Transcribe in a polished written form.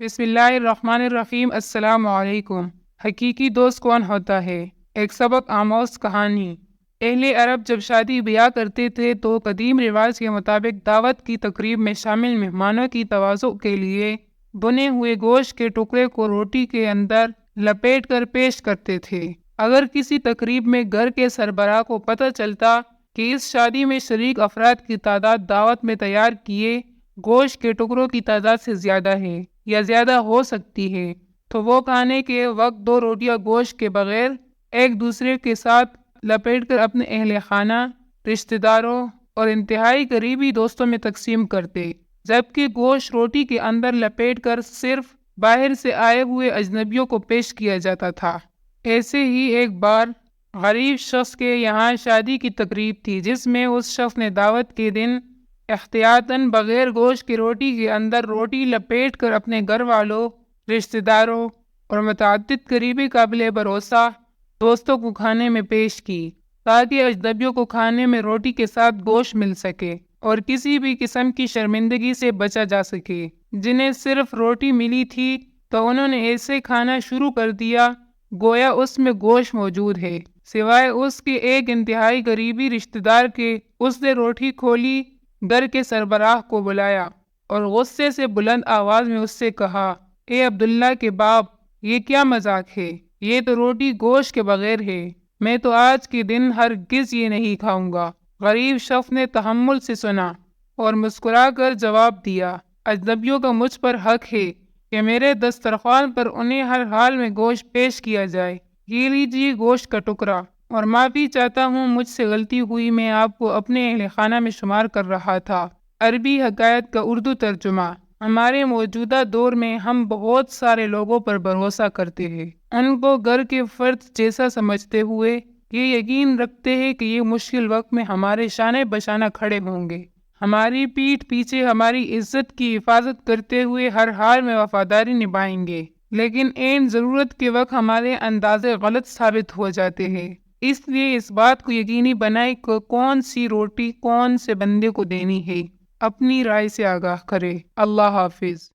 بسم اللہ الرحمن الرحیم۔ السلام علیکم۔ حقیقی دوست کون ہوتا ہے؟ ایک سبق آموز کہانی۔ اہل عرب جب شادی بیاہ کرتے تھے تو قدیم رواج کے مطابق دعوت کی تقریب میں شامل مہمانوں کی تواضع کے لیے بنے ہوئے گوشت کے ٹکڑے کو روٹی کے اندر لپیٹ کر پیش کرتے تھے۔ اگر کسی تقریب میں گھر کے سربراہ کو پتہ چلتا کہ اس شادی میں شریک افراد کی تعداد دعوت میں تیار کیے گوشت کے ٹکڑوں کی تعداد سے زیادہ ہے یا زیادہ ہو سکتی ہے، تو وہ کھانے کے وقت 2 روٹیاں گوشت کے بغیر ایک دوسرے کے ساتھ لپیٹ کر اپنے اہل خانہ، رشتہ داروں اور انتہائی قریبی دوستوں میں تقسیم کرتے، جبکہ گوشت روٹی کے اندر لپیٹ کر صرف باہر سے آئے ہوئے اجنبیوں کو پیش کیا جاتا تھا۔ ایسے ہی ایک بار غریب شخص کے یہاں شادی کی تقریب تھی، جس میں اس شخص نے دعوت کے دن احتیاطاً بغیر گوشت کی روٹی کے اندر روٹی لپیٹ کر اپنے گھر والوں، رشتہ داروں اور متعدد قریبی قابل بھروسہ دوستوں کو کھانے میں پیش کی، تاکہ اجنبیوں کو کھانے میں روٹی کے ساتھ گوشت مل سکے اور کسی بھی قسم کی شرمندگی سے بچا جا سکے۔ جنہیں صرف روٹی ملی تھی تو انہوں نے ایسے کھانا شروع کر دیا گویا اس میں گوشت موجود ہے، سوائے اس کے ایک انتہائی قریبی رشتہ دار کے۔ اس نے روٹی کھولی، گھر کے سربراہ کو بلایا اور غصے سے بلند آواز میں اس سے کہا، اے عبداللہ کے باپ، یہ کیا مذاق ہے؟ یہ تو روٹی گوشت کے بغیر ہے، میں تو آج کے دن ہرگز یہ نہیں کھاؤں گا۔ غریب شخص نے تحمل سے سنا اور مسکرا کر جواب دیا، اجنبیوں کا مجھ پر حق ہے کہ میرے دسترخوان پر انہیں ہر حال میں گوشت پیش کیا جائے۔ یہ لیجیے گوشت کا ٹکڑا، اور معافی چاہتا ہوں، مجھ سے غلطی ہوئی، میں آپ کو اپنے اہل خانہ میں شمار کر رہا تھا۔ عربی حکایت کا اردو ترجمہ۔ ہمارے موجودہ دور میں ہم بہت سارے لوگوں پر بھروسہ کرتے ہیں، ان کو گھر کے فرد جیسا سمجھتے ہوئے یہ یقین رکھتے ہیں کہ یہ مشکل وقت میں ہمارے شانے بشانہ کھڑے ہوں گے، ہماری پیٹھ پیچھے ہماری عزت کی حفاظت کرتے ہوئے ہر حال میں وفاداری نبھائیں گے، لیکن عین ضرورت کے وقت ہمارے اندازے غلط ثابت ہو جاتے ہیں۔ اس لیے اس بات کو یقینی بنائیں کہ کون سی روٹی کون سے بندے کو دینی ہے، اپنی رائے سے آگاہ کرے۔ اللہ حافظ۔